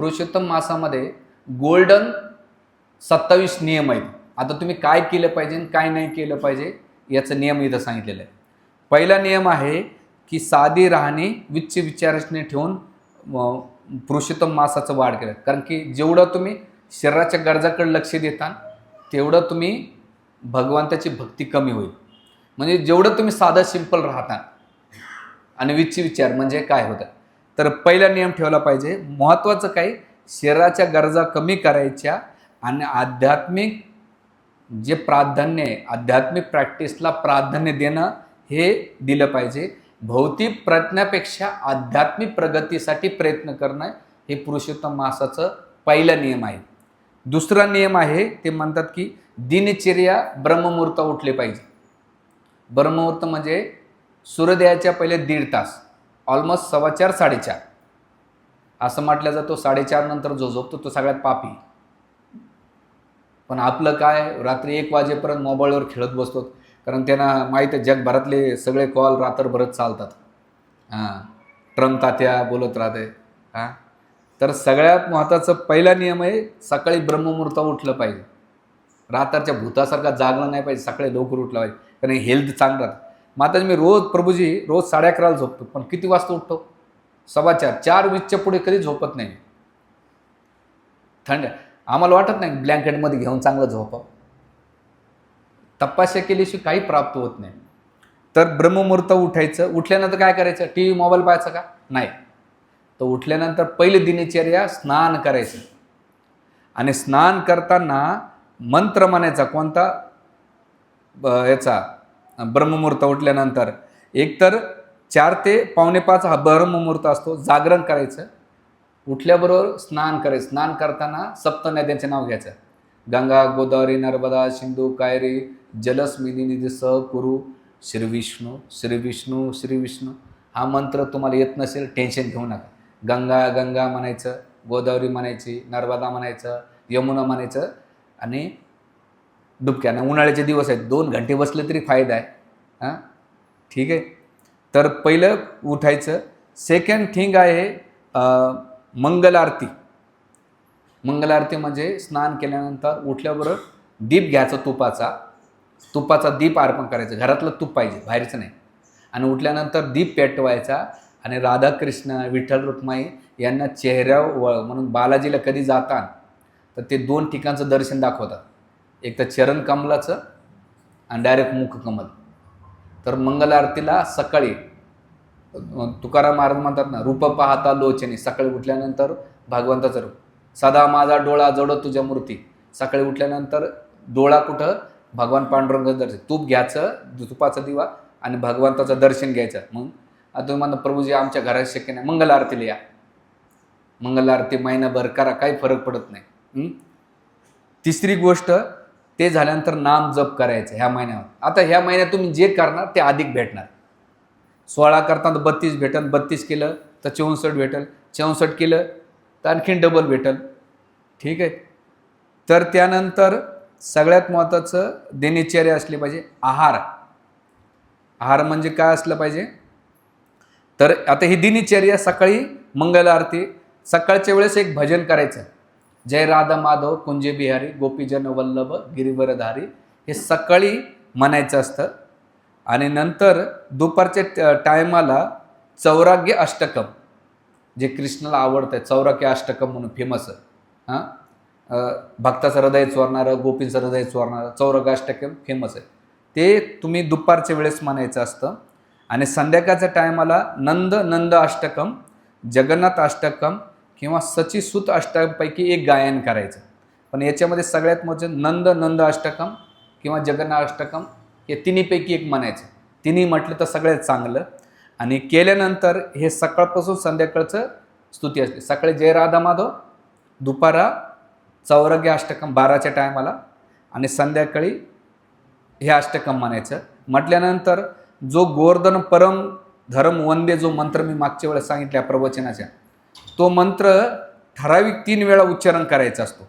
Purushottam मासामध्ये golden 27 नियम आहेत. आता तुम्ही काय केलं पाहिजे आणि काय नाही केलं पाहिजे याचं नियम इथं सांगितलेलं आहे. पहिला नियम आहे की साधी राहणे उच्च विचारसरणी ठेवून पुरुषोत्तम मासाचं वाढ केलं. कारण की जेवढं तुम्ही शरीराच्या गरजाकडे लक्ष देता तेवढं तुम्ही भगवंताची भक्ती कमी होईल. म्हणजे जेवढं तुम्ही साधं सिंपल राहता आणि उच्च विचार म्हणजे काय होतं, तर पहिला नियम ठेवला पाहिजे. महत्त्वाचं काय, शरीराच्या गरजा कमी करायच्या आणि आध्यात्मिक जे प्राधान्य आहे, आध्यात्मिक प्रॅक्टिसला प्राधान्य देणं हे दिलं पाहिजे. भौतिक प्रयत्नापेक्षा आध्यात्मिक प्रगतीसाठी प्रयत्न करणं हे पुरुषोत्तम मासाचं पहिला नियम आहे. दुसरा नियम आहे ते म्हणतात की दिनचर्या ब्रह्ममुहूर्त उठले पाहिजे. ब्रह्ममुहूर्त म्हणजे सूर्योदयाच्या पहिले 1.5 तास, ऑलमोस्ट 4:15 4:30. असं म्हटलं जातो 4:30 नंतर जो झोपतो तो सगळ्यात पापी. पण आपलं काय, रात्री 1 वाजेपर्यंत मोबाईलवर खेळत बसतो. कारण त्यांना माहीत आहे जगभरातले सगळे कॉल रात्रभरच चालतात. ट्रम्प तात्या बोलत राहते. तर सगळ्यात महत्त्वाचा पहिला नियम आहे सकाळी ब्रह्ममुहूर्त उठलं पाहिजे. रात्रच्या भूतासारखा जागलं नाही पाहिजे, सकाळी लवकर उठलं पाहिजे, कारण हेल्थ चांगलं राहतं. मग आता मी प्रभूजी रोज 11:30 झोपतो, पण किती वाजता उठतो? 4:15 4:20च्या पुढे कधी झोपत नाही. थंड आम्हाला वाटत नाही ब्लँकेटमध्ये घेऊन चांगलं झोपावं. तपस्या केल्याशिवाय काही प्राप्त होत नाही. तर ब्रह्ममुहूर्त उठायचं. उठल्यानंतर काय करायचं? TV मोबाईल पाहायचा का? नाही. तर उठल्यानंतर पहिले दिनचर्या स्नान करायचं आणि स्नान करताना मंत्र म्हणायचा. कोणता? याचा ब्रह्ममुहूर्त उठल्यानंतर एकतर 4 ते 4:45 हा ब्रह्ममुहूर्त असतो. जागरण करायचं. उठल्याबरोबर स्नान करायचं. स्नान करताना सप्तनद्यांचे नाव घ्यायचं. गंगा, गोदावरी, नर्मदा, सिंधू, कावेरी, जलस्मिनी निधी सह कुरु श्री विष्णू श्री विष्णू श्री विष्णू. हा मंत्र तुम्हाला येत नसेल टेन्शन घेऊ नका. गंगा गंगा म्हणायचं, गोदावरी म्हणायची, नर्मदा म्हणायचं, यमुना म्हणायचं आणि डुबक्यानं. उन्हाळ्याचे दिवस आहेत, 2 घंटे बसले तरी फायदा आहे. ठीक आहे. तर पहिलं उठायचं. सेकंड थिंग आहे मंगल आरती. मंगल आरती म्हणजे स्नान केल्यानंतर उठल्याबरोबर दीप घ्यायचा, तुपाचा दीप अर्पण करायचं. घरातलं तूप पाहिजे, बाहेरचं नाही. आणि उठल्यानंतर दीप पेटवायचा आणि राधाकृष्ण, विठ्ठल, रुक्माई यांना चेहऱ्यावर म्हणून बालाजीला कधी जातात तर ते 2 ठिकाणचं दर्शन दाखवतात. एक तर चरण कमलाचं आणि डायरेक्ट मुखकमल. तर मंगल आरतीला सकाळी तुकाराम महाराज म्हणतात ना, रूप पाहता लोचनी. सकाळी उठल्यानंतर भगवंताचं रूप. सदा माझा डोळा जड तुझ्या मूर्ती. सकाळी उठल्यानंतर डोळा कुठं? भगवान पांडुरंगाचं दर्शन. तूप घ्यायचं, तुपाचा दिवा आणि भगवंताचं दर्शन घ्यायचं. मग आता तुम्ही म्हणता प्रभूजी आमच्या घरात शक्य नाही, मंगल आरतीला या. मंगल आरती महिनाभर करा, काही फरक पडत नाही. तिसरी गोष्ट, ते झाल्यानंतर नाम जप करायचं ह्या महिन्यावर. आता ह्या महिन्यात तुम्ही जे करणार ते अधिक भेटणार. 16 करताना 32 भेटल, 32 केलं तर 64 भेटल, 64 केलं तर आणखीन डबल भेटल. ठीक आहे. तर त्यानंतर सगळ्यात महत्त्वाचं दिनचर्या असली पाहिजे. आहार म्हणजे काय असलं पाहिजे? तर आता ही दिनचर्या सकाळी मंगल आरती, सकाळच्या वेळेस एक भजन करायचं. जय राधा माधव कुंजे बिहारी गोपीजन वल्लभ गिरिवरधारी. हे सकाळी म्हणायचं असतं. आणि नंतर दुपारच्या टायमाला चौराग्य अष्टकम, जे कृष्णाला आवडतं आहे, चौराग्य अष्टकम म्हणून फेमस आहे. भक्ताचं हृदय चोरणारं, गोपींचं हृदय चोरणारं चौराग्य अष्टकम फेमस आहे. ते तुम्ही दुपारच्या वेळेस म्हणायचं असतं. आणि संध्याकाळच्या टायमाला नंद अष्टकम, जगन्नाथ अष्टकम किंवा सचीसूत अष्टकमपैकी एक गायन करायचं. पण याच्यामध्ये सगळ्यात महत्त्वाचं नंद अष्टकम किंवा जगन्नाथ अष्टकम हे तिन्हीपैकी एक म्हणायचं. तिन्ही म्हटलं तर सगळ्यात चांगलं. आणि केल्यानंतर हे सकाळपासून संध्याकाळचं स्तुती असते. सकाळी जय राधा माधव, दुपारा चौराग्य अष्टकम 12च्या टायमाला आणि संध्याकाळी हे अष्टकम म्हणायचं. म्हटल्यानंतर जो गोवर्धन परम धर्म वंदे जो मंत्र मी मागच्या वेळेस सांगितल्या प्रवचनाच्या, तो मंत्र ठराविक 3 वेळा उच्चारण करायचा असतो.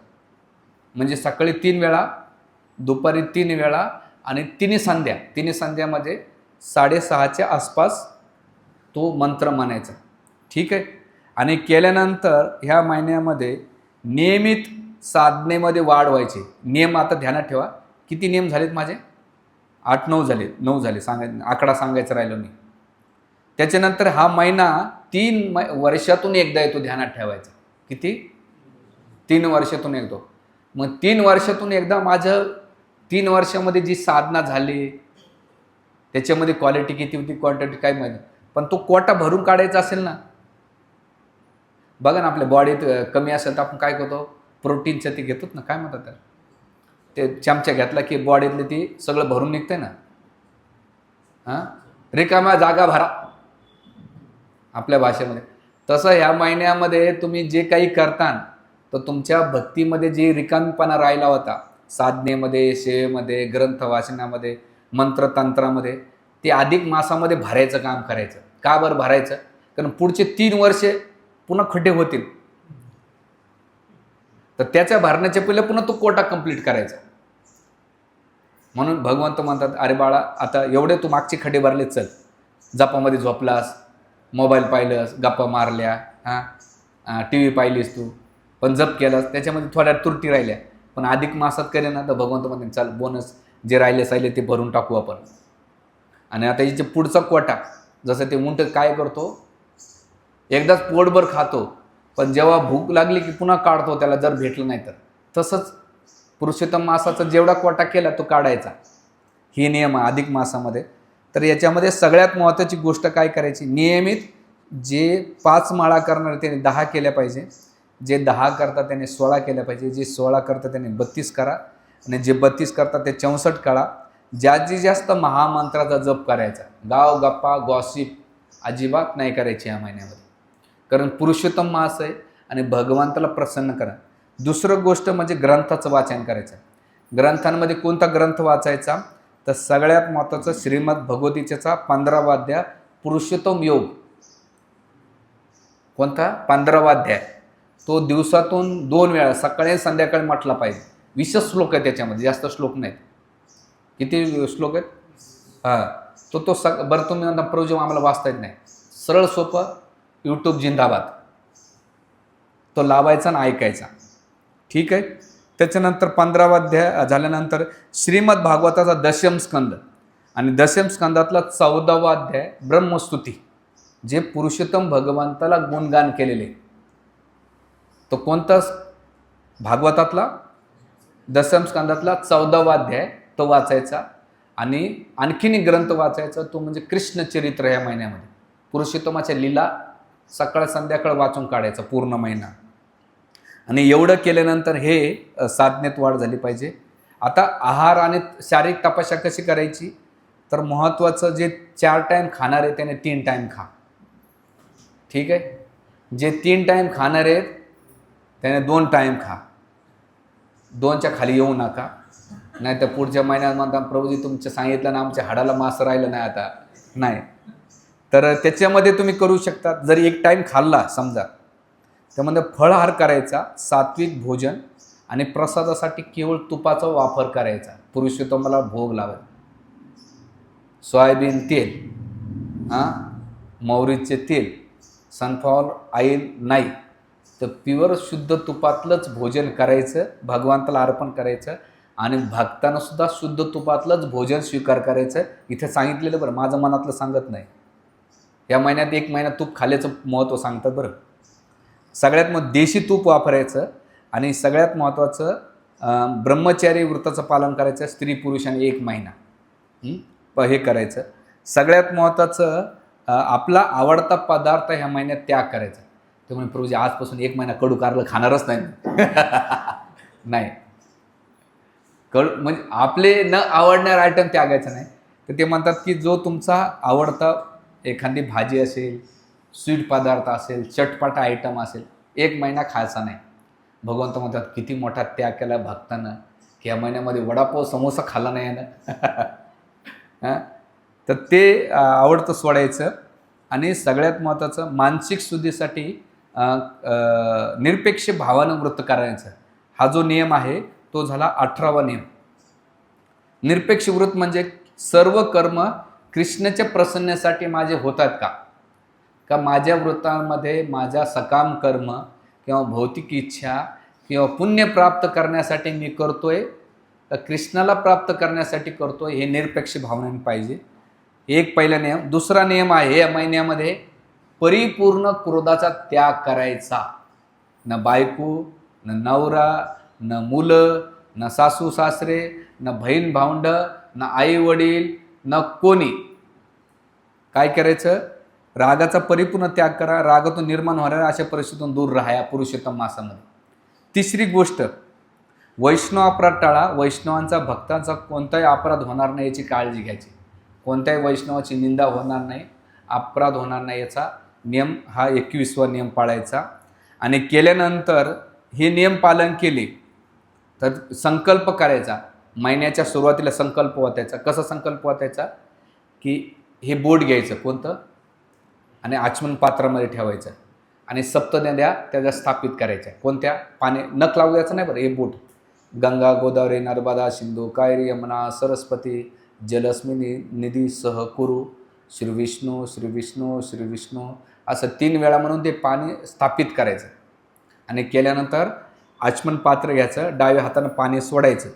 म्हणजे सकाळी 3 वेळा, दुपारी 3 वेळा आणि तिन्ही संध्यामध्ये 6:30च्या आसपास तो मंत्र म्हणायचा. ठीक आहे. आणि केल्यानंतर ह्या महिन्यामध्ये नियमित साधनेमध्ये वाढ व्हायची. नियम आता ध्यानात ठेवा. किती नियम झालेत माझे? 8-9 झाले. 9 झाले. आकडा सांगायचं राहिलो मी. त्याच्यानंतर हा महिना 3 वर्षातून एकदा येतो, ध्यानात ठेवायचा. किती? 3 वर्षातून येतो. मग 3 वर्षातून एकदा माझं 3 वर्षामध्ये जी साधना झाली त्याच्यामध्ये क्वालिटी किती होती, क्वांटिटी काय माहिती, पण तो कोटा भरून काढायचा असेल ना. बघा ना, आपल्या बॉडीत कमी असेल तर आपण काय करतो, प्रोटीनचं ते घेतो ना, काय म्हणतात त्याला, ते चमचा घेतला की बॉडीतले ती सगळं भरून निघतंय ना. हां, रिकाम्या जागा भरा आपल्या भाषेमध्ये. तसं ह्या महिन्यामध्ये तुम्ही जे काही करता तर तुमच्या भक्तीमध्ये जे रिकामीपणा राहिला होता, साधनेमध्ये, सेवेमध्ये, ग्रंथ वाचनामध्ये, मंत्रतंत्रामध्ये, ते अधिक मासामध्ये भरायचं काम करायचं. का बरं भरायचं? कारण पुढचे 3 वर्षे पुन्हा खड्डे होतील. तर त्याच्या भरण्याच्या पहिले पुन्हा तो कोटा कंप्लीट करायचा. म्हणून भगवंत म्हणतात, अरे बाळा, आता एवढे तू मागचे खड्डे भरले, चल जपामध्ये झोपलास, मोबाईल पाहिलंस, गप्पा मारल्या, टी व्ही पाहिलीस तू, पण जप केलास, त्याच्यामध्ये थोड्या त्रुटी राहिल्या, पण अधिक मासात करे ना तर भगवंत म्हणते, चल बोनस जे राहिले ते भरून टाकू आपण. आणि आता याचे पुढचा कोटा, जसं ते उंट काय करतो, एकदाच पोटभर खातो, पण जेव्हा भूक लागली की पुन्हा काढतो त्याला, जर भेटलं नाही तर. तसंच पुरुषोत्तम मासाचा जेवढा कोटा केला तो काढायचा. ही नियम आहे अधिक मासामध्ये. तर याच्यामध्ये सगळ्यात महत्त्वाची गोष्ट काय करायची, नियमित जे 5 माळा करणार त्याने 10 केल्या पाहिजे, जे 10 करतात त्याने 16 केल्या पाहिजे, जे 16 करतात त्याने 32 करा, आणि जे 32 करतात ते 64 करा. जास्तीत जास्त महामंत्राचा जप करायचा. गाव गप्पा गॉसिप अजिबात नाही करायची या महिन्यामध्ये, कारण पुरुषोत्तम मास आहे आणि भगवंताला प्रसन्न करा. दुसरं गोष्ट म्हणजे ग्रंथाचं वाचन करायचं. ग्रंथांमध्ये कोणता ग्रंथ वाचायचा, तर सगळ्यात महत्त्वाचं श्रीमद भगवद्गीतेचा 15वा अध्याय पुरुषोत्तम योग. कोणता? 15वा अध्याय. तो दिवसातून 2 वेळा, सकाळी संध्याकाळी म्हटला पाहिजे. 20 श्लोक आहे त्याच्यामध्ये, जास्त श्लोक नाहीत. किती श्लोक आहेत? तो बरं, तुम्ही म्हणता प्रभूजी आम्हाला वाचता येत नाही. सरळ सोपं, यूट्यूब जिंदाबाद, तो लावायचा आणि ऐकायचा. ठीक आहे. त्याच्यानंतर 15वा अध्याय झाल्यानंतर श्रीमद भागवताचा 10म स्कंद, आणि 10म स्कंदातला 14वा अध्याय ब्रह्मस्तुती, जे पुरुषोत्तम भगवंताला गुणगान केलेले. तो कोणता? भागवतातला 10म स्कंदातला 14वा अध्याय तो वाचायचा. आणि आणखीन एक ग्रंथ वाचायचा, तो म्हणजे कृष्ण चरित्र. या महिन्यामध्ये पुरुषोत्तमाच्या लीला सकाळ संध्याकाळ वाचून काढायचा पूर्ण महिना. आणि एवढं केल्यानंतर हे साधनेत वाढ झाली पाहिजे. आता आहार आणि शारीरिक तपस्या कशी करायची, तर महत्त्वाचं, जे 4 टाईम खाणार आहे त्याने 3 टाईम खा. ठीक आहे. जे 3 टाईम खाणार आहेत त्याने 2 टाईम खा. 2च्या खाली येऊ नका, नाही तर पुढच्या महिन्यात म्हणता, प्रभूजी तुमचं सांगितलं ना, आमच्या हाडाला मांस राहिलं नाही आता. नाही, तर त्याच्यामध्ये तुम्ही करू शकता. जर 1 टाईम खाल्ला समजा, त्यामध्ये फळाहार करायचा, सात्विक भोजन, आणि प्रसादासाठी केवळ तुपाचा वापर करायचा. पुरुषोत्तमाला भोग लावायचा. सोयाबीन तेल, मोहरीचे तेल, सनफ्लॉवर ऑइल नाही, तर प्युअर शुद्ध तुपातलंच भोजन करायचं, भगवंताला अर्पण करायचं. आणि भक्तांना सुद्धा शुद्ध तुपातलंच भोजन स्वीकार करायचं. इथे सांगितलेलं बरं, माझं मनातलं सांगत नाही. या महिन्यात 1 महिना तूप खाल्याचं महत्त्व सांगतात बरं. सगळ्यात मग देशी तूप वापरायचं. आणि सगळ्यात महत्त्वाचं ब्रह्मचारी व्रताचं पालन करायचं, स्त्री पुरुषांनी 1 महिना हे करायचं. सगळ्यात महत्त्वाचं आपला आवडता पदार्थ ह्या महिन्यात त्याग करायचा. ते म्हणजे प्रभूजी आजपासून 1 महिना कडू कारलं खाणारच नाही. नाही, म्हणजे आपले न आवडणारे आयटम त्यागायचं नाही. तर ते म्हणतात की जो तुमचा आवडता एखादी भाजी असेल, स्वीट पदार्थ असेल, चटपटा आयटम असेल, 1 महिना खायचा नाही. भगवंत म्हणतात किती मोठा त्याग केला भक्तानं, की या महिन्यामध्ये वडापाव समोसा खाल्ला नाही ना. तर ते आवडतं सोडायचं. आणि सगळ्यात महत्त्वाचं, मानसिक शुद्धीसाठी निरपेक्ष भावानं व्रत करायचं. हा जो नियम आहे तो झाला 18वा नियम. निरपेक्ष व्रत म्हणजे सर्व कर्म कृष्णाच्या प्रसन्नासाठी माझे होतात का, का माझ्या वृत्तांमध्ये माझा सकाम कर्म किंवा भौतिक इच्छा किंवा पुण्य प्राप्त करण्यासाठी मी करतोय का कृष्णाला प्राप्त करण्यासाठी करतोय, हे निरपेक्ष भावनेने पाहिजे. एक पहिला नियम. दुसरा नियम आहे या महिन्यामध्ये परिपूर्ण क्रोधाचा त्याग करायचा. न बायको, न नवरा, न मुलं, न सासू सासरे, न बहीण भावंड, न आई वडील, न कोणी. काय करायचं? रागाचा परिपूर्ण त्याग करा. रागातून निर्माण होणाऱ्या अशा परिस्थितीतून दूर राहा या पुरुषोत्तम मासामध्ये. तिसरी गोष्ट, वैष्णव अपराध टाळा. वैष्णवांचा भक्तांचा कोणताही अपराध होणार नाही याची काळजी घ्यायची. कोणत्याही वैष्णवाची निंदा होणार नाही, अपराध होणार नाही याचा नियम, हा 21वा नियम पाळायचा. आणि केल्यानंतर हे नियम पालन केले तर संकल्प करायचा. महिन्याच्या सुरुवातीला संकल्प वाचायचा. कसा संकल्प वाचायचा? की हे बोट घ्यायचं कोणतं आणि आचमन पात्रामध्ये ठेवायचं आणि सप्तनद्या त्याच्या स्थापित करायच्या. कोणत्या? पाणी नख लावू द्यायचं नाही बरं. हे बोट गंगा, गोदावरी, नर्मदा, सिंधू, कावेरी, यमुना, सरस्वती, जलस्मिनी निधी सह कुरु, श्री विष्णू श्री विष्णू श्री विष्णू असं 3 वेळा म्हणून ते पाणी स्थापित करायचं. आणि केल्यानंतर आचमन पात्र घ्यायचं, डाव्या हातानं पाणी सोडायचं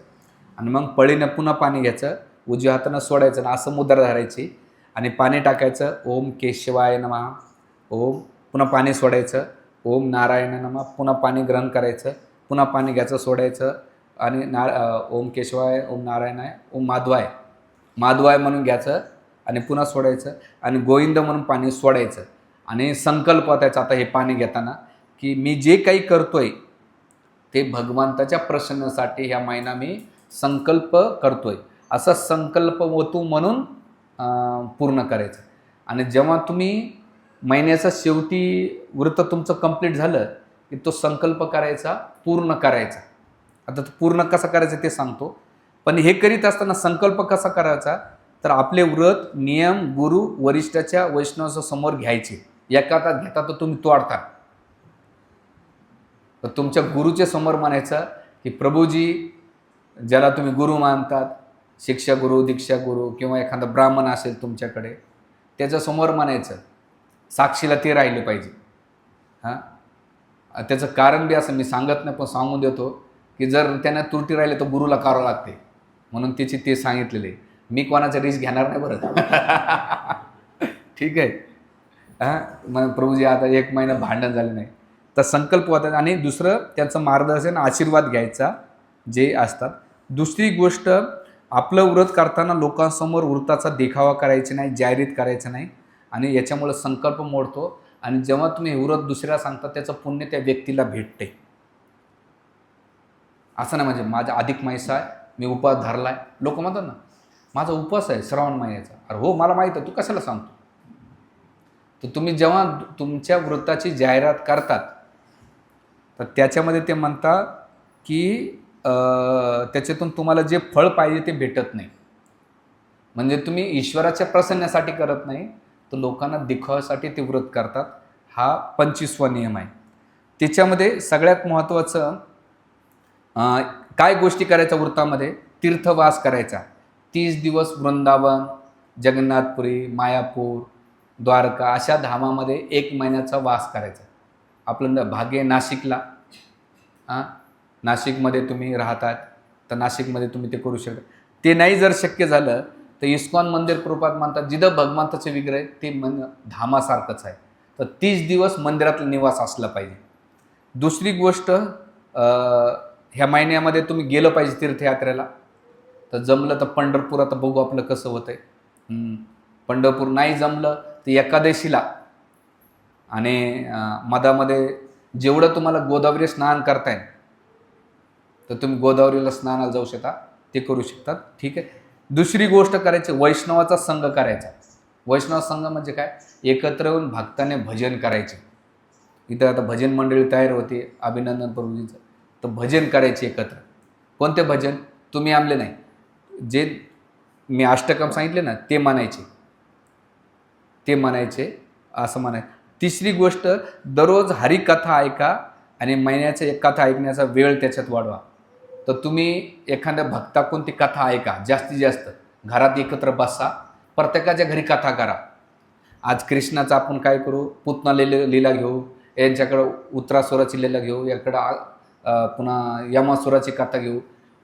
आणि मग पळीनं पुन्हा पाणी घ्यायचं, उजव्या हातानं सोडायचं आणि असं मुद्रा धरायची आणि पाणी टाकायचं. ओम केशवाय नमः, ओम, पुन्हा पाणी सोडायचं, ओम नारायण नमः, पुन्हा पाणी ग्रहण करायचं, पुन्हा पाणी घ्यायचं, सोडायचं आणि ओम केशवाय, ओम नारायणाय, ओम माधवाय, माधवाय म्हणून घ्यायचं आणि पुन्हा सोडायचं आणि गोविंद म्हणून पाणी सोडायचं. आणि संकल्प त्याचा आता हे पाणी घेताना की मी जे काही करतोय ते भगवंताच्या प्रसन्नासाठी ह्या महिना मी संकल्प करतोय, असा संकल्प वतू म्हणून पूर्ण करायचं. आणि जेव्हा तुम्ही महिन्याचा शेवटी व्रत तुमचं कंप्लीट झालं की तो संकल्प करायचा, पूर्ण करायचा. आता तो पूर्ण कसा करायचा ते सांगतो. पण हे करीत असताना संकल्प कसा करायचा? तर आपले व्रत नियम गुरु वरिष्ठाच्या वैष्णवाच्या समोर घ्यायचे. एका हातात घेता तर तुम्ही तोडता. तर तुमच्या गुरुच्या समोर म्हणायचं की प्रभूजी, ज्याला तुम्ही गुरु मानतात, शिक्षा गुरु, दीक्षा गुरु किंवा एखादा ब्राह्मण असेल तुमच्याकडे, त्याच्यासमोर म्हणायचं. साक्षीला ते राहिले पाहिजे. हां, त्याचं कारण बी असं मी सांगत नाही पण सांगून देतो की जर त्यांना त्रुटी राहिले तर गुरुला करावं लागते, म्हणून त्याची ते सांगितलेले. मी कोणाचा रिस्क घेणार नाही बरं. ठीक आहे. हां, मग प्रभूजी आता 1 महिना भांडण झालं नाही तर संकल्प होतात. आणि दुसरं त्यांचं मार्गदर्शन, आशीर्वाद घ्यायचा जे असतात. दुसरी गोष्ट, आपलं व्रत करताना लोकांसमोर व्रताचा देखावा करायचा नाही, जाहिरीत करायचं नाही. आणि याच्यामुळे संकल्प मोडतो आणि जेव्हा तुम्ही व्रत दुसऱ्याला सांगता त्याचं पुण्य त्या व्यक्तीला भेटते. असं नाही म्हणजे माझा अधिक महिसा आहे, मी उपवास धरला आहे. लोक म्हणतात ना माझा उपवास आहे श्रावण महिन्याचा. अरे हो, मला माहीत आहे, तू कशाला सांगतो? तर तुम्ही जेव्हा तुमच्या व्रताची जाहिरात करतात तर त्याच्यामध्ये ते म्हणतात की त्याच्यातून तुम्हाला जे फळ पाहिजे ते भेटत नाही. म्हणजे तुम्ही ईश्वराच्या प्रसन्नासाठी करत नाही तर लोकांना दिखाव्यासाठी ते व्रत करतात. हा 25वा नियम आहे. त्याच्यामध्ये सगळ्यात महत्त्वाचं काय गोष्टी करायच्या व्रतामध्ये? तीर्थवास करायचा. 30 दिवस वृंदावन, जगन्नाथपुरी, मायापूर, द्वारका अशा धामामध्ये 1 महिन्याचा वास करायचा. आपलं भाग्य नाशिकला, नाशिकमध्ये तुम्ही राहतात तर नाशिकमध्ये तुम्ही ते करू शकता. ते नाही जर शक्य झालं तर इस्कॉन मंदिर कृपात म्हणतात जिथं भगवंताचे विग्रह ते धामासारखंच आहे. तर 30 दिवस मंदिरातला निवास असला पाहिजे. दुसरी गोष्ट, ह्या महिन्यामध्ये तुम्ही गेलं पाहिजे तीर्थयात्रेला. तर जमलं तर पंढरपूर, आता बघू आपलं कसं होतं आहे. पंढरपूर नाही जमलं तर एकादशीला आणि मधामध्ये जेवढं तुम्हाला गोदावरी स्नान करताय तर तुम्ही गोदावरीला स्नानाला जाऊ शकता, ते करू शकतात. ठीक आहे. दुसरी गोष्ट करायची, वैष्णवाचा संघ करायचा. वैष्णव संघ म्हणजे काय? एकत्र येऊन भक्ताने भजन करायचे. इथं आता भजन मंडळी तयार होते अभिनंदन प्रभूजीचं, तर भजन करायचे एकत्र. कोणते भजन? तुम्ही आमले नाही, जे मी अष्टकम सांगितले ना ते म्हणायचे, ते म्हणायचे, असं म्हणायचं. तिसरी गोष्ट, दररोज हरिकथा ऐका आणि महिन्याचं 1 कथा ऐकण्याचा वेळ त्याच्यात वाढवा. तर तुम्ही एखाद्या भक्ताकडून ती कथा ऐका जास्तीत जास्त. घरात एकत्र बसा, प्रत्येकाच्या घरी कथा करा. आज कृष्णाचं आपण काय करू, पुतना लीला घेऊ, यांच्याकडं उत्तरासुराची लीला घेऊ, याकडं पुन्हा यमासुराची कथा घेऊ.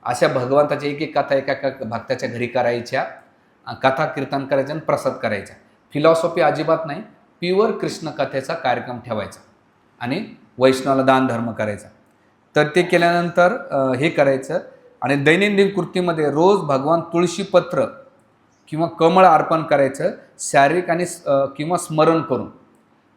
अशा भगवंताच्या एक एक कथा एका एका भक्ताच्या घरी करायच्या, कथा कीर्तन करायचं आणि प्रसाद करायचा. फिलॉसॉफी अजिबात नाही, प्युअर कृष्ण कथेचा कार्यक्रम ठेवायचा आणि वैष्णवाला दान धर्म करायचा. तर ते केल्यानंतर हे करायचं. आणि दैनंदिन कृतीमध्ये रोज भगवान तुळशीपत्र किंवा कमळ अर्पण करायचं, शारीरिक आणि किंवा स्मरण करून.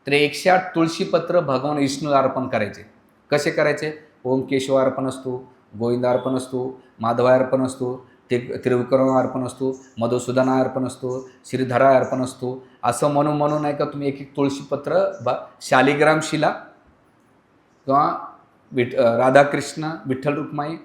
तर 108 तुळशीपत्र भगवान विष्णूला अर्पण करायचे. कसे करायचे? ओम केशव अर्पण असतो, गोविंद अर्पण असतो, माधव अर्पण असतो, त्रिविक्रम अर्पण असतो, मधुसूदन अर्पण असतो, श्रीधरा अर्पण असतो. असं म्हणून नाही का तुम्ही एक एक तुळशीपत्र शालिग्राम शिला किंवा राधाकृष्ण, विठ्ठल रुक्माई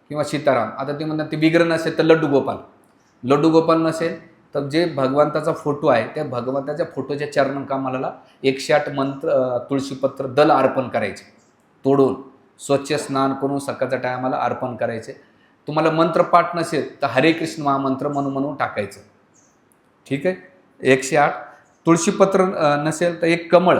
किंवा सीताराम. आता ते म्हणतात ते विग्रह नसेल तर लड्डू गोपाल नसेल तर जे भगवंताचा फोटो आहे त्या भगवंताच्या फोटोच्या चरण कमळाला 108 मंत्र तुळशीपत्र दल अर्पण करायचे. तोडून स्वच्छ स्नान करून सकाळच्या टायमाला अर्पण करायचे. तुम्हाला मंत्रपाठ नसेल तर हरे कृष्ण महामंत्र म्हणून टाकायचं. ठीक आहे. 108 तुळशीपत्र नसेल तर एक कमळ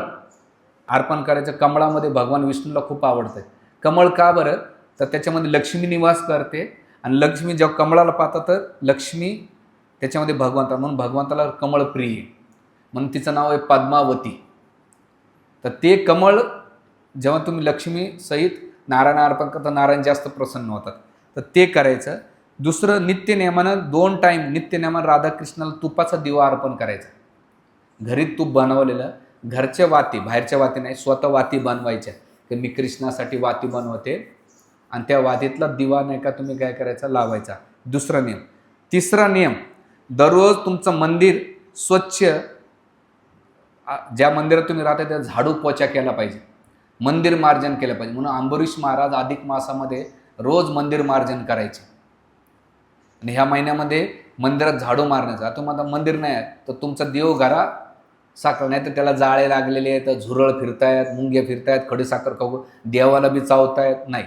अर्पण करायचं. कमळामध्ये भगवान विष्णूला खूप आवडतं. कमळ का बरं? तर त्याच्यामध्ये लक्ष्मी निवास करते आणि लक्ष्मी जेव्हा कमळाला पाहतात तर लक्ष्मी त्याच्यामध्ये भगवंता, म्हणून भगवंताला कमळ प्रिय आहे, म्हणून तिचं नाव आहे पद्मावती. तर ते कमळ जेव्हा तुम्ही लक्ष्मी सहित नारायण अर्पण करता, नारायण जास्त प्रसन्न होतात. तर ते करायचं. दुसरं, नित्यनेमानं 2 टाईम नित्यनेमानं राधाकृष्णाला तुपाचा दिवा अर्पण करायचा. घरी तूप बनवलेलं, घरच्या वाती, बाहेरच्या वाती नाही, स्वतः वाती बनवायच्या की मी कृष्णासाठी वाती बनवते आणि त्या वातीतला दिवा नाही का तुम्ही काय करायचा, लावायचा. दुसरा नियम. तिसरा नियम, दररोज तुमचं मंदिर स्वच्छ, ज्या मंदिरात तुम्ही राहता त्या झाडू पोचा केला पाहिजे, मंदिर मार्जन केलं पाहिजे. म्हणून अंबरीश महाराज अधिक मासामध्ये रोज मंदिर मार्जन करायचे. आणि ह्या महिन्यामध्ये मंदिरात झाडू मारण्याचं. आता तुम्हाला मंदिर नाही आहे तर तुमचा देव घरा साखर नाही तर त्याला जाळे लागलेले आहेत, झुरळ फिरतायत, मुंग्या फिरतायत, खडीसाखर खाऊ देवाला बी चावतायत नाही.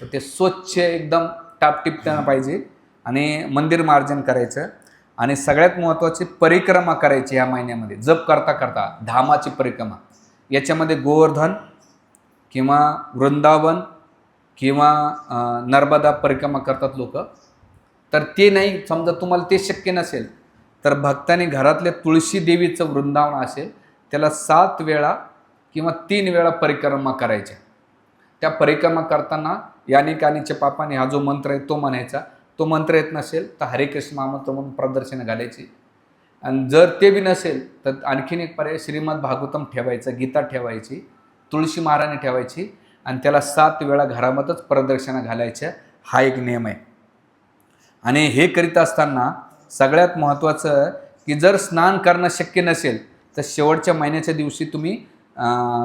तर ते स्वच्छ एकदम टापटिपताना पाहिजे आणि मंदिर मार्जन करायचं. आणि सगळ्यात महत्त्वाची परिक्रमा करायची ह्या महिन्यामध्ये. जप करता करता धामाची परिक्रमा. याच्यामध्ये गोवर्धन किंवा वृंदावन किंवा नर्मदा परिक्रमा करतात लोक. तर ते नाही, समजा तुम्हाला ते शक्य नसेल तर भक्तांनी घरातल्या तुळशी देवीचं वृंदावन असेल त्याला 7 वेळा किंवा 3 वेळा परिक्रमा करायच्या. त्या परिक्रमा करताना याने कानीच्या पापाने हा जो मंत्र आहे तो म्हणायचा. तो मंत्र येत नसेल तर हरे कृष्ण महामंत्र म्हणून प्रदर्शनं घालायची. आणि जर ते बी नसेल तर आणखीन एक पर्याय, श्रीमद भागवतम ठेवायचं, गीता ठेवायची, तुळशी महाराणी ठेवायची आणि त्याला 7 वेळा घरामध्येच प्रदर्शनं घालायच्या. हा एक नियम आहे. आणि हे करीत असताना सगळ्यात महत्त्वाचं की जर स्नान करणं शक्य नसेल तर शेवटच्या महिन्याच्या दिवशी तुम्ही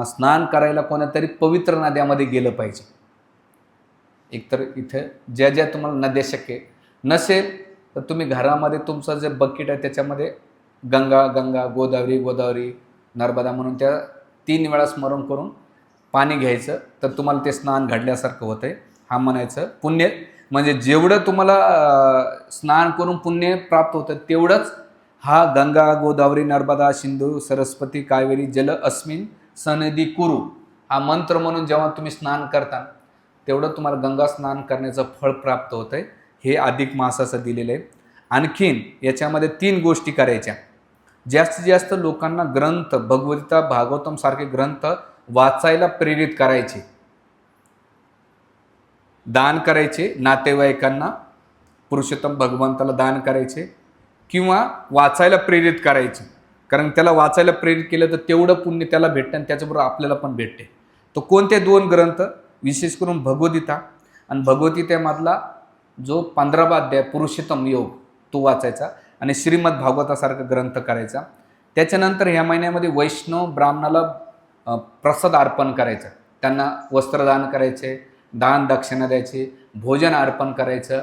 स्नान करायला कोणत्यातरी पवित्र नद्यामध्ये गेलं पाहिजे. एकतर इथं ज्या तुम्हाला नद्या शक्य नसेल तर तुम्ही घरामध्ये तुमचं जे बकेट आहे त्याच्यामध्ये गंगा गोदावरी नर्मदा म्हणून त्या 3 वेळा स्मरण करून पाणी घ्यायचं. तर तुम्हाला ते स्नान घडल्यासारखं होतं आहे. हा म्हणायचं. पुण्य म्हणजे जेवढं तुम्हाला स्नान करून पुण्य प्राप्त होतं तेवढंच हा गंगा गोदावरी नर्मदा सिंधू सरस्वती कावेरी जल अस्मिन सनदी कुरु हा मंत्र म्हणून जेव्हा तुम्ही स्नान करता तेवढं तुम्हाला गंगा स्नान करण्याचं फळ प्राप्त होतं आहे. हे अधिक मासाचं दिलेलं आहे. आणखीन याच्यामध्ये 3 गोष्टी करायच्या. जास्तीत जास्त लोकांना ग्रंथ भगवद्गीता भागवतम सारखे ग्रंथ वाचायला प्रेरित करायचे. दान करायचे नातेवाईकांना, पुरुषोत्तम भगवंताला दान करायचे किंवा वाचायला प्रेरित करायचे. कारण त्याला वाचायला प्रेरित केलं तर तेवढं पुण्य त्याला भेटतं आणि त्याच्याबरोबर आपल्याला पण भेटते. तो कोणते 2 ग्रंथ, विशेष करून भगवद्गीता आणि भगवद्गीतेमधला जो 15वा अध्याय पुरुषोत्तम योग तो वाचायचा आणि श्रीमद भागवतासारखा ग्रंथ करायचा. त्याच्यानंतर ह्या महिन्यामध्ये वैष्णव ब्राह्मणाला प्रसाद अर्पण करायचं, त्यांना वस्त्रदान करायचे, दान दक्षिणा द्यायची, भोजन अर्पण करायचं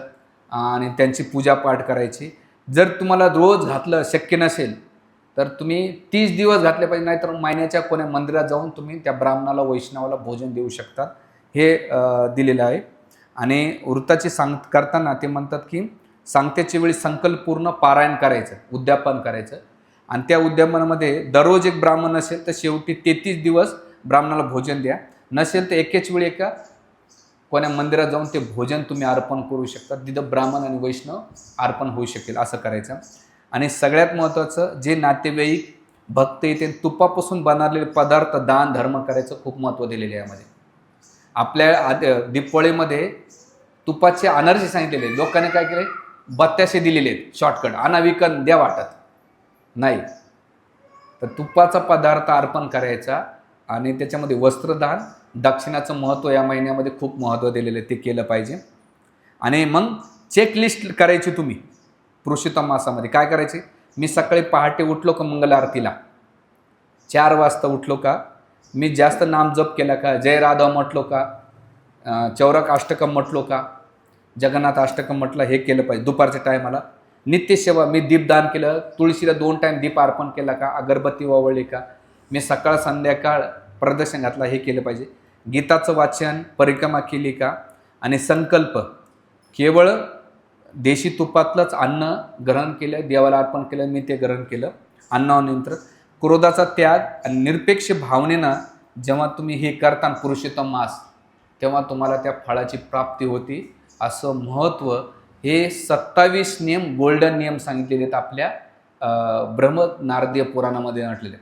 आणि त्यांची पूजापाठ करायची. जर तुम्हाला रोज घातलं शक्य नसेल तर तुम्ही 30 दिवस घातले पाहिजे, नाहीतर महिन्याच्या कोण्या मंदिरात जाऊन तुम्ही त्या ब्राह्मणाला वैष्णवाला भोजन देऊ शकता. हे दिलेलं आहे. आणि वृत्ताची करताना ते म्हणतात की सांगतेच्या वेळी संकल्पपूर्ण पारायण करायचं, उद्यापन करायचं आणि त्या उद्यापनामध्ये दररोज एक ब्राह्मण असेल तर शेवटी 33 दिवस ब्राह्मणाला भोजन द्या. नसेल तर एकेच वेळी एका कोण्या मंदिरात जाऊन ते भोजन तुम्ही अर्पण करू शकता. तिथं ब्राह्मण आणि वैष्णव अर्पण होऊ शकेल असं करायचं. आणि सगळ्यात महत्त्वाचं, जे नातेवाईक भक्त येते तुपापासून बनवलेले पदार्थ दान धर्म करायचं खूप महत्त्व दिलेले आहे यामध्ये. आपल्या दीपावळीमध्ये तुपाचे अनारसे सांगितलेले, लोकांनी काय केले, बत्त्याशे दिलेले आहेत शॉर्टकट, आणा विकन द्या वाटत नाही. तर तुपाचा पदार्थ अर्पण करायचा आणि त्याच्यामध्ये वस्त्रदान, दक्षिणाचं महत्त्व या महिन्यामध्ये खूप महत्त्व दिलेलं आहे, ते केलं पाहिजे. आणि मग चेकलिस्ट करायची तुम्ही पुरुषोत्तम मासामध्ये. काय करायचे, मी सकाळी पहाटे उठलो का मंगल आरतीला 4 वाजता उठलो का, मी जास्त नामजप केला का, जय राधा म्हटलो का, चौरक अष्टकम म्हटलो का, जगन्नाथ अष्टकम म्हटलं, हे केलं पाहिजे. दुपारच्या टायमाला नित्यसेवा, मी दीपदान केलं, तुळशीला 2 टाईम दीप अर्पण केला का, अगरबत्ती वावळली का, मी सकाळ संध्याकाळ प्रदर्शन घातला, हे केलं पाहिजे. गीताचं वाचन, परिक्रमा केली का, आणि संकल्प केवळ देशी तुपातलंच अन्न ग्रहण केलं, देवाला अर्पण केलं, मी ते ग्रहण केलं, अन्नावर नियंत्रण, क्रोधाचा त्याग आणि निरपेक्ष भावनेनं जेव्हा तुम्ही हे करता पुरुषोत्तम मास, तेव्हा तुम्हाला त्या फळाची प्राप्ती होती. असं महत्त्व हे 27 नियम, गोल्डन नियम सांगितलेले आहेत आपल्या ब्रह्मनारदीय पुराणामध्ये म्हटलेले.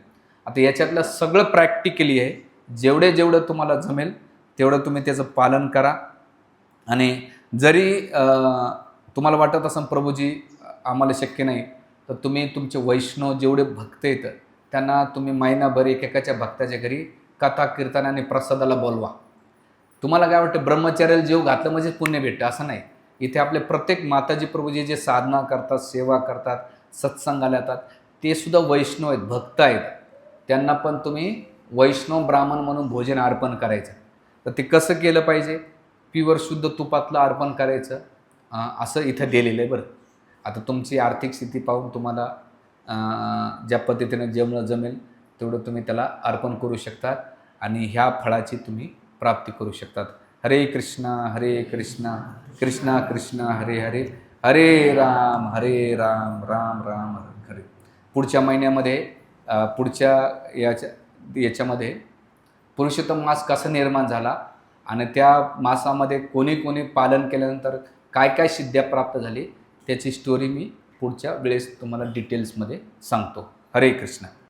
आता याच्यातलं सगळं प्रॅक्टिकली आहे. जेवढं तुम्हाला जमेल तेवढं तुम्ही त्याचं पालन करा. आणि जरी तुम्हाला वाटत असेल प्रभूजी आम्हाला शक्य नाही, तर तुम्ही तुमचे वैष्णव जेवढे भक्त आहेत त्यांना तुम्ही महिनाभर एकेकाच्या भक्ताच्या घरी कथा कीर्तन आणि प्रसादाला बोलवा. तुम्हाला काय वाटतं, ब्रह्मचर्याला जीव घातलं म्हणजे पुण्य भेटतं, असं नाही. इथे आपले प्रत्येक माताजी प्रभूजी जे साधना करतात, सेवा करतात, सत्संगाला येतात, ते सुद्धा वैष्णव आहेत, भक्त आहेत. त्यांना पण तुम्ही वैष्णव ब्राह्मण म्हणून भोजन अर्पण करायचं. तर ते कसं केलं पाहिजे, प्युअर शुद्ध तुपातलं अर्पण करायचं, असं इथं दिलेलं आहे. बरं, आता तुमची आर्थिक स्थिती पाहून तुम्हाला ज्या पद्धतीनं जेवणं जमेल तेवढं तुम्ही त्याला अर्पण करू शकतात आणि ह्या फळाची तुम्ही प्राप्ती करू शकतात. हरे कृष्णा कृष्णा कृष्णा हरे हरे, हरे राम राम राम हरे. पुढच्या महिन्यामध्ये पुढच्या याच्यामध्ये पुरुषोत्तम मास कसा निर्माण झाला आणि त्या मासामध्ये कोणी कोणी पालन केल्यानंतर काय काय सिद्ध्या प्राप्त झाली, त्याची स्टोरी मी पुढच्या वेळेस तुम्हाला डिटेल्समध्ये सांगतो. हरे कृष्ण.